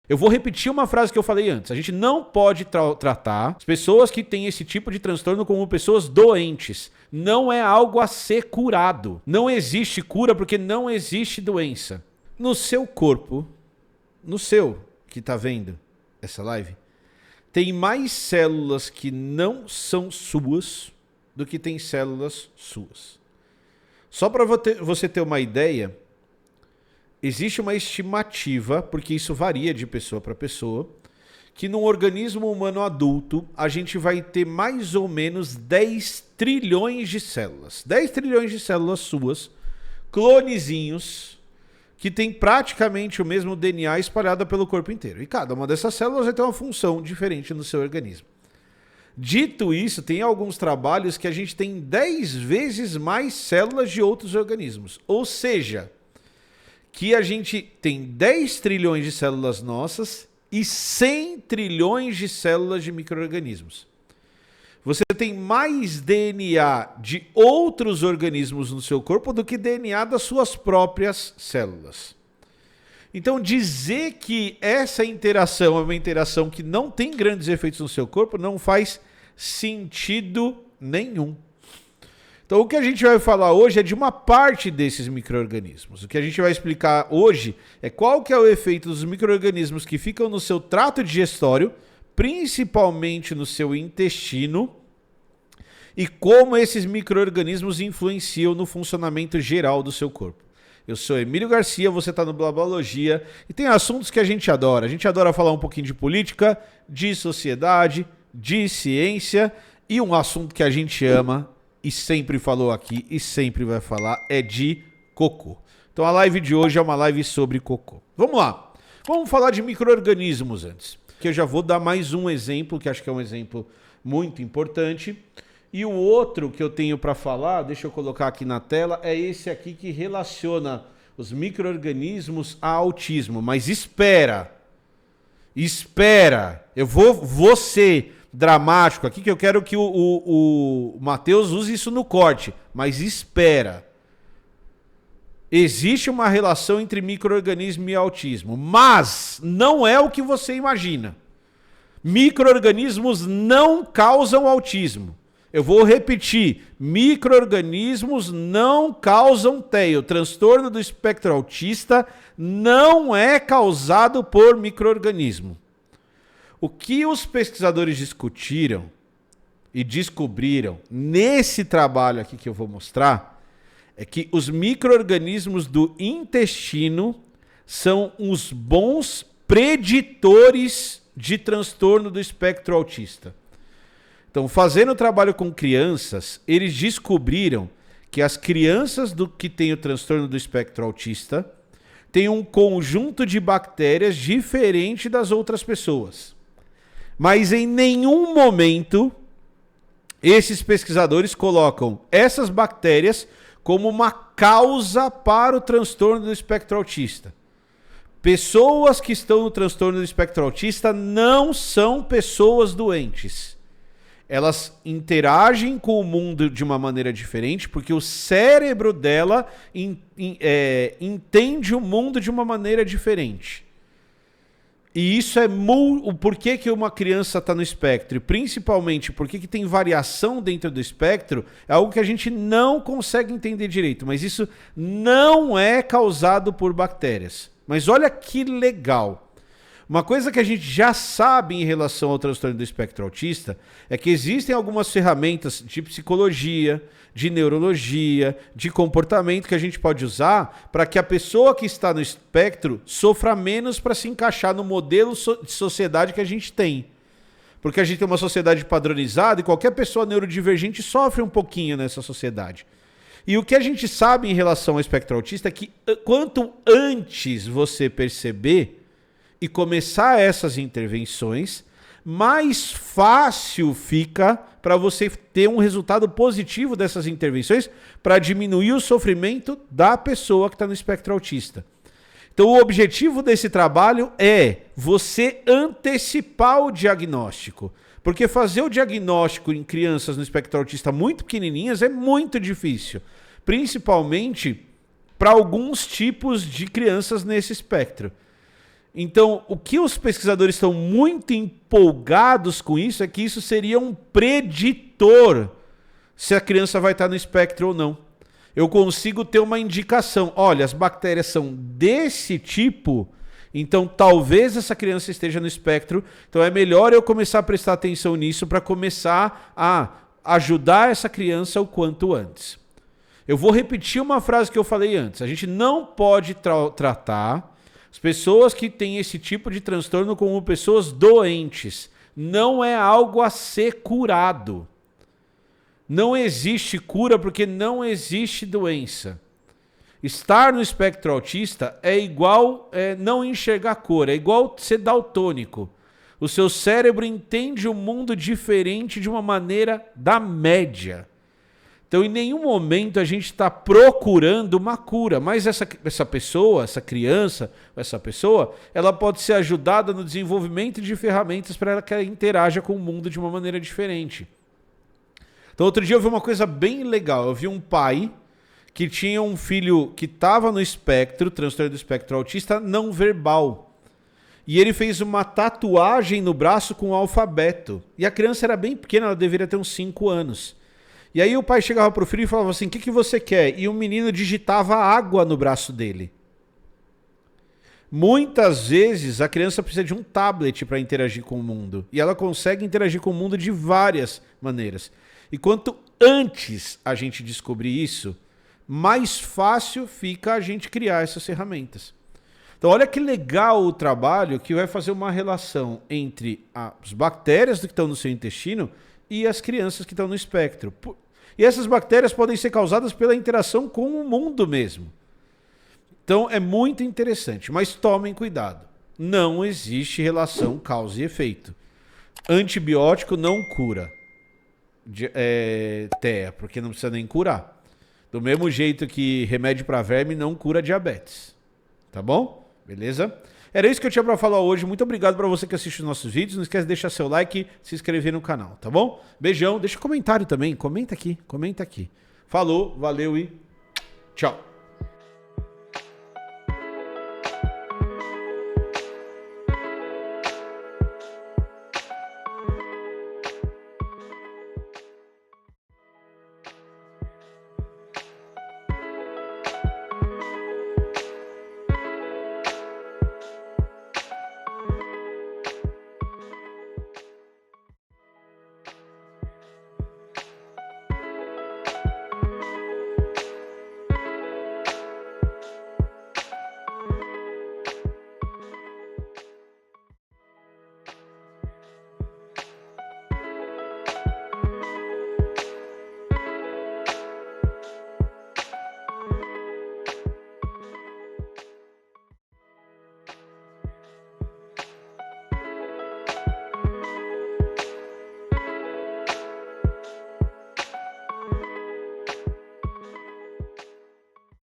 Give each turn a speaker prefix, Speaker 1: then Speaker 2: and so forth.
Speaker 1: Eu vou repetir uma frase que eu falei antes. A gente não pode tratar as pessoas que têm esse tipo de transtorno como pessoas doentes. Não é algo a ser curado. Não existe cura porque não existe doença. No seu corpo, no seu que tá vendo essa live, tem mais células que não são suas do que tem células suas. Só para você ter uma ideia, existe uma estimativa, porque isso varia de pessoa para pessoa, que num organismo humano adulto a gente vai ter mais ou menos 10 trilhões de células. 10 trilhões de células suas, clonezinhos, que tem praticamente o mesmo DNA espalhado pelo corpo inteiro. E cada uma dessas células vai ter uma função diferente no seu organismo. Dito isso, tem alguns trabalhos que a gente tem 10 vezes mais células de outros organismos. Ou seja, que a gente tem 10 trilhões de células nossas e 100 trilhões de células de micro-organismos. Você tem mais DNA de outros organismos no seu corpo do que DNA das suas próprias células. Então, dizer que essa interação é uma interação que não tem grandes efeitos no seu corpo não faz sentido nenhum. Então, o que a gente vai falar hoje é de uma parte desses micro-organismos. O que a gente vai explicar hoje é qual que é o efeito dos micro-organismos que ficam no seu trato digestório, principalmente no seu intestino, e como esses micro-organismos influenciam no funcionamento geral do seu corpo. Eu sou Emílio Garcia, você está no Blabologia, e tem assuntos que a gente adora. A gente adora falar um pouquinho de política, de sociedade, de ciência, e um assunto que a gente ama e sempre falou aqui e sempre vai falar é de cocô. Então a live de hoje é uma live sobre cocô. Vamos lá. Vamos falar de micro-organismos antes. Que eu já vou dar mais um exemplo, que acho que é um exemplo muito importante. E o outro que eu tenho para falar, deixa eu colocar aqui na tela, é esse aqui que relaciona os micro-organismos a autismo. Mas espera, eu vou ser dramático aqui, que eu quero que o Matheus use isso no corte, mas espera. Existe uma relação entre micro-organismo e autismo, mas não é o que você imagina. Micro-organismos não causam autismo. Eu vou repetir, micro-organismos não causam TEA. O transtorno do espectro autista não é causado por micro-organismo. O que os pesquisadores discutiram e descobriram nesse trabalho aqui que eu vou mostrar é que os micro-organismos do intestino são os bons preditores de transtorno do espectro autista. Então, fazendo trabalho com crianças, eles descobriram que as crianças que têm o transtorno do espectro autista têm um conjunto de bactérias diferente das outras pessoas. Mas em nenhum momento esses pesquisadores colocam essas bactérias como uma causa para o transtorno do espectro autista. Pessoas que estão no transtorno do espectro autista não são pessoas doentes. Elas interagem com o mundo de uma maneira diferente, porque o cérebro dela entende o mundo de uma maneira diferente. E isso é o porquê que uma criança está no espectro, e principalmente porquê que tem variação dentro do espectro, é algo que a gente não consegue entender direito, mas isso não é causado por bactérias. Mas olha que legal. Uma coisa que a gente já sabe em relação ao transtorno do espectro autista é que existem algumas ferramentas de psicologia, de neurologia, de comportamento que a gente pode usar para que a pessoa que está no espectro sofra menos para se encaixar no modelo de sociedade que a gente tem. Porque a gente tem uma sociedade padronizada e qualquer pessoa neurodivergente sofre um pouquinho nessa sociedade. E o que a gente sabe em relação ao espectro autista é que quanto antes você perceber e começar essas intervenções, mais fácil fica para você ter um resultado positivo dessas intervenções para diminuir o sofrimento da pessoa que está no espectro autista. Então, o objetivo desse trabalho é você antecipar o diagnóstico. Porque fazer o diagnóstico em crianças no espectro autista muito pequenininhas é muito difícil. Principalmente para alguns tipos de crianças nesse espectro. Então, o que os pesquisadores estão muito empolgados com isso é que isso seria um preditor se a criança vai estar no espectro ou não. Eu consigo ter uma indicação. Olha, as bactérias são desse tipo, então talvez essa criança esteja no espectro. Então é melhor eu começar a prestar atenção nisso para começar a ajudar essa criança o quanto antes. Eu vou repetir uma frase que eu falei antes. A gente não pode tratar as pessoas que têm esse tipo de transtorno como pessoas doentes. Não é algo a ser curado. Não existe cura porque não existe doença. Estar no espectro autista é igual não enxergar cor, é igual ser daltônico. O seu cérebro entende o mundo diferente de uma maneira da média. Então, em nenhum momento a gente está procurando uma cura, mas essa pessoa, essa criança, essa pessoa, ela pode ser ajudada no desenvolvimento de ferramentas para que ela interaja com o mundo de uma maneira diferente. Então, outro dia eu vi uma coisa bem legal. Eu vi um pai que tinha um filho que estava no espectro, transtorno do espectro autista não verbal. E ele fez uma tatuagem no braço com o alfabeto. E a criança era bem pequena, ela deveria ter uns 5 anos. E aí o pai chegava pro filho e falava assim, o que você quer? E o menino digitava água no braço dele. Muitas vezes a criança precisa de um tablet para interagir com o mundo. E ela consegue interagir com o mundo de várias maneiras. E quanto antes a gente descobrir isso, mais fácil fica a gente criar essas ferramentas. Então olha que legal o trabalho que vai fazer uma relação entre as bactérias que estão no seu intestino e as crianças que estão no espectro. E essas bactérias podem ser causadas pela interação com o mundo mesmo. Então é muito interessante, mas tomem cuidado. Não existe relação causa e efeito. Antibiótico não cura. TEA, porque não precisa nem curar. Do mesmo jeito que remédio para verme não cura diabetes. Tá bom? Beleza? Era isso que eu tinha para falar hoje. Muito obrigado para você que assiste os nossos vídeos. Não esquece de deixar seu like e se inscrever no canal, tá bom? Beijão. Deixa um comentário também. Comenta aqui. Falou, valeu e tchau.